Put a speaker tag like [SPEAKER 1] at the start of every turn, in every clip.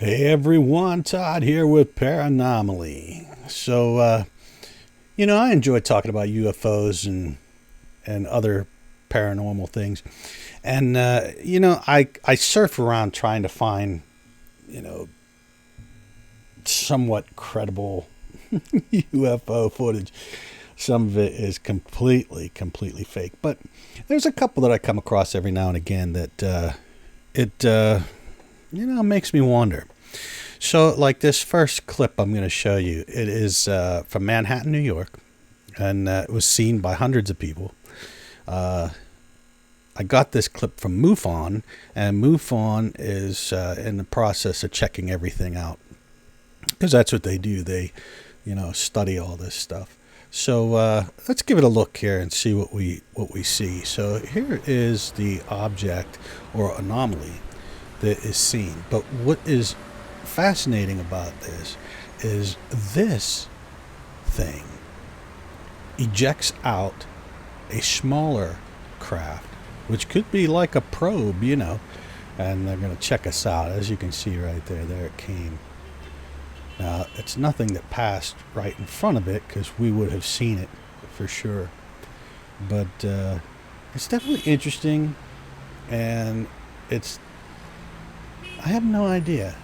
[SPEAKER 1] Hey everyone, Todd here with Paranomaly. So, I enjoy talking about UFOs and other paranormal things. And, I surf around trying to find, you know, somewhat credible UFO footage. Some of it is completely fake. But there's a couple that I come across every now and again that makes me wonder. So, like this first clip I'm going to show you, it is from Manhattan, New York, and it was seen by hundreds of people. I got this clip from MUFON, and MUFON is in the process of checking everything out, because that's what they do. They, study all this stuff. So let's give it a look here and see what we see. So here is the object or anomaly that is seen. But what is fascinating about this is this thing ejects out a smaller craft, which could be like a probe, and they're going to check us out. As you can see right there it came. Now, it's nothing that passed right in front of it, because we would have seen it for sure. But it's definitely interesting, and I have no idea.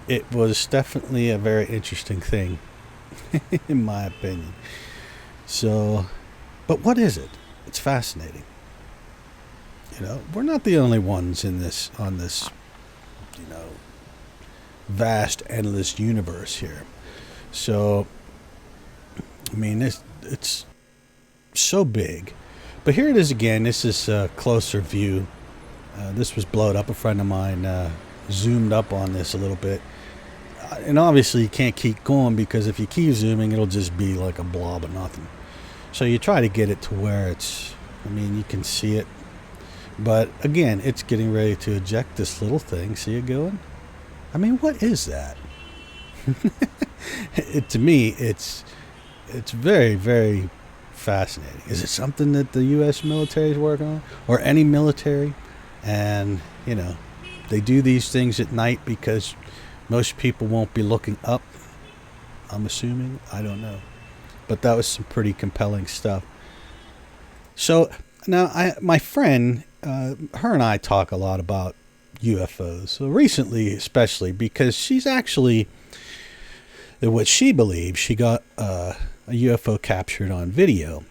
[SPEAKER 1] It was definitely a very interesting thing, in my opinion. So, but what is it? It's fascinating. We're not the only ones on this, vast, endless universe here. So, I mean, it's so big. But here it is again. This is a closer view. This was blowed up. A friend of mine zoomed up on this a little bit. And obviously you can't keep going, because if you keep zooming, it'll just be like a blob of nothing. So you try to get it to where you can see it. But again, it's getting ready to eject this little thing. See it going? I mean, what is that? To me, it's very, very fascinating. Is it something that the U.S. military is working on? Or any military? And, they do these things at night because most people won't be looking up, I'm assuming. I don't know. But that was some pretty compelling stuff. So now my friend, her and I talk a lot about UFOs. So recently, especially, because she's actually, what she believes, she got a UFO captured on video.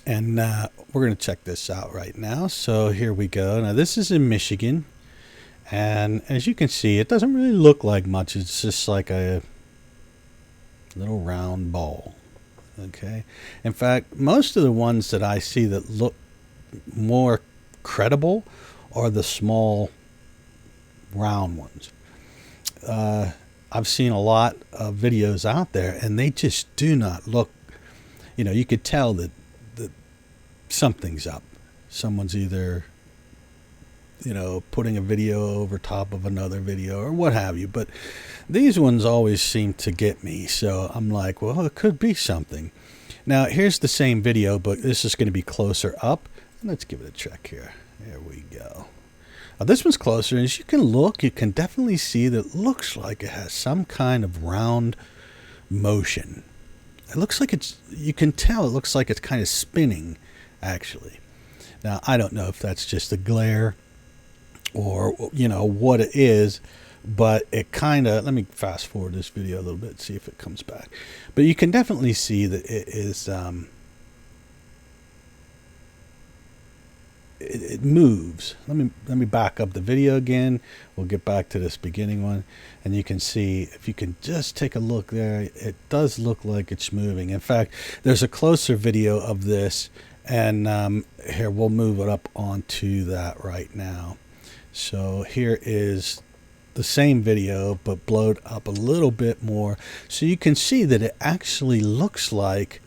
[SPEAKER 1] And we're going to check this out right now. So here we go. Now this is in Michigan. And as you can see, it doesn't really look like much. It's just like a little round ball. Okay. In fact, most of the ones that I see that look more credible are the small round ones. I've seen a lot of videos out there, and they just do not look, you could tell that something's up. Someone's either putting a video over top of another video or what have you. But these ones always seem to get me. So I'm like, well, it could be something. Now, here's the same video, but this is going to be closer up. Let's give it a check here. There we go. Now, this one's closer. And as you can look, you can definitely see that it looks like it has some kind of round motion. It looks like you can tell it looks like it's kind of spinning, actually. Now, I don't know if that's just the glare or what it is, but it kind of, let me fast forward this video a little bit, see if it comes back. But you can definitely see that it is it moves. Let me back up the video again. We'll get back to this beginning one, and you can see, if you can just take a look there, it does look like it's moving. In fact, there's a closer video of this, and here, we'll move it up onto that right now. So here is the same video, but blowed up a little bit more. So you can see that it actually looks like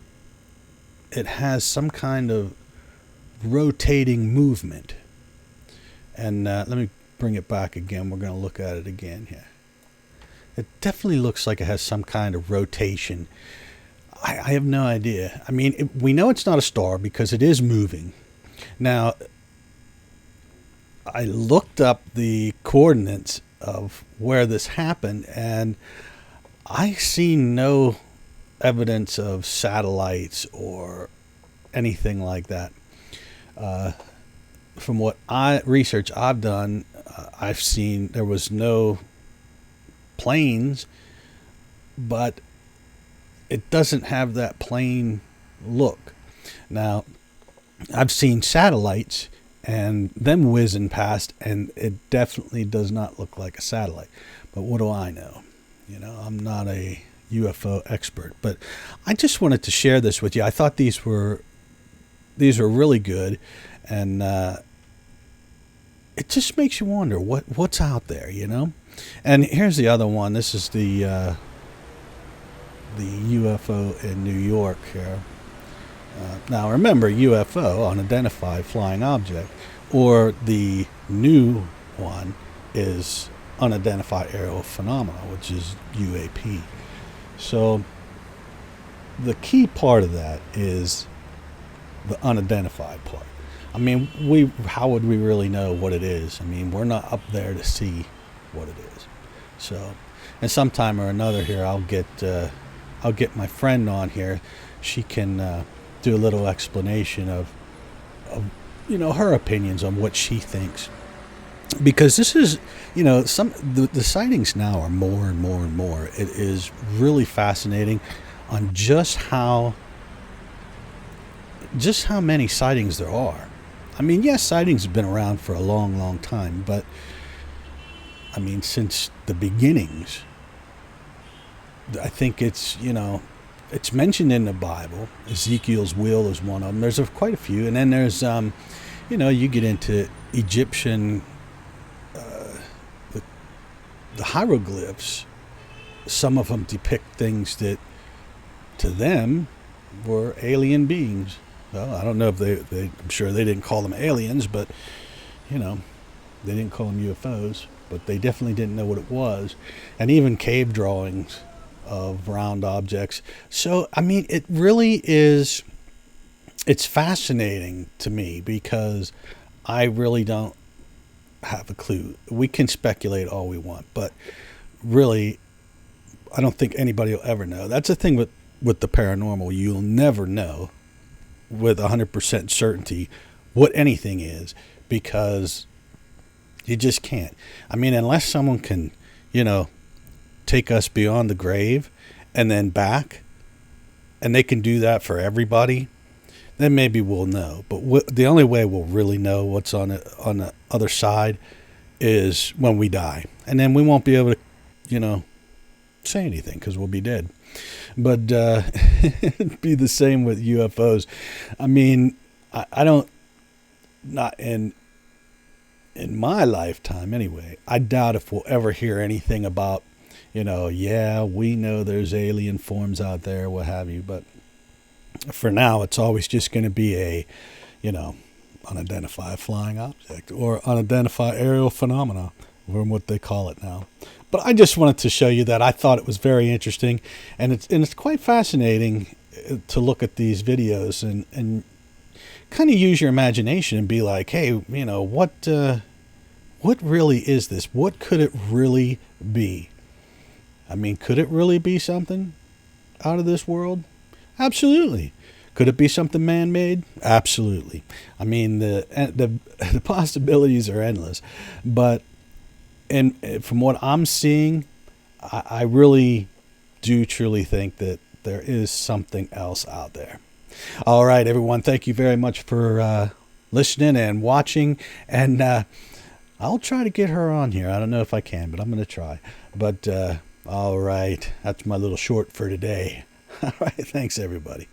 [SPEAKER 1] it has some kind of rotating movement. And let me bring it back again. We're going to look at it again here. It definitely looks like it has some kind of rotation. I have no idea. I mean, we know it's not a star because it is moving. Now, I looked up the coordinates of where this happened, and I see no evidence of satellites or anything like that. From what research I've done, I've seen there was no planes, but it doesn't have that plane look. Now, I've seen satellites and them whizzing past, and it definitely does not look like a satellite. But what do I know? I'm not a UFO expert, but I just wanted to share this with you. I thought these were really good, and it just makes you wonder what's out there, And here's the other one. This is the UFO in New York here. Now remember, UFO, unidentified flying object, or the new one is unidentified aerial phenomena, which is UAP. So the key part of that is the unidentified part. I mean, how would we really know what it is? I mean, we're not up there to see what it is. So, and sometime or another here, I'll get my friend on here. She can do a little explanation of her opinions on what she thinks, because this is the sightings now are more and more and more. It is really fascinating on just how many sightings there are. I mean, yes, sightings have been around for a long, long time, but I mean, since the beginnings, I think it's mentioned in the Bible. Ezekiel's wheel is one of them. There's quite a few, and then there's you get into Egyptian the hieroglyphs. Some of them depict things that to them were alien beings. Well, I don't know if I'm sure they didn't call them aliens, but they didn't call them UFOs, but they definitely didn't know what it was. And even cave drawings of round objects. So, I mean, it really is, it's fascinating to me, because I really don't have a clue. We can speculate all we want, but really, I don't think anybody will ever know. That's the thing with the paranormal. You'll never know with 100% certainty what anything is, because you just can't. I mean, unless someone can, take us beyond the grave and then back, and they can do that for everybody, then maybe we'll know. But the only way we'll really know what's on the other side is when we die, and then we won't be able to, say anything, because we'll be dead. But it'd be the same with UFOs. I mean, I don't, not in my lifetime anyway, I doubt if we'll ever hear anything about, we know there's alien forms out there, what have you. But for now, it's always just going to be a, unidentified flying object or unidentified aerial phenomena, or what they call it now. But I just wanted to show you that. I thought it was very interesting, and it's quite fascinating to look at these videos and kind of use your imagination and be like, hey, what really is this? What could it really be? I mean, could it really be something out of this world? Absolutely. Could it be something man-made? Absolutely. I mean, the possibilities are endless. But from what I'm seeing, I really do truly think that there is something else out there. All right, everyone. Thank you very much for listening and watching. And I'll try to get her on here. I don't know if I can, but I'm going to try. But all right. That's my little short for today. All right. Thanks, everybody.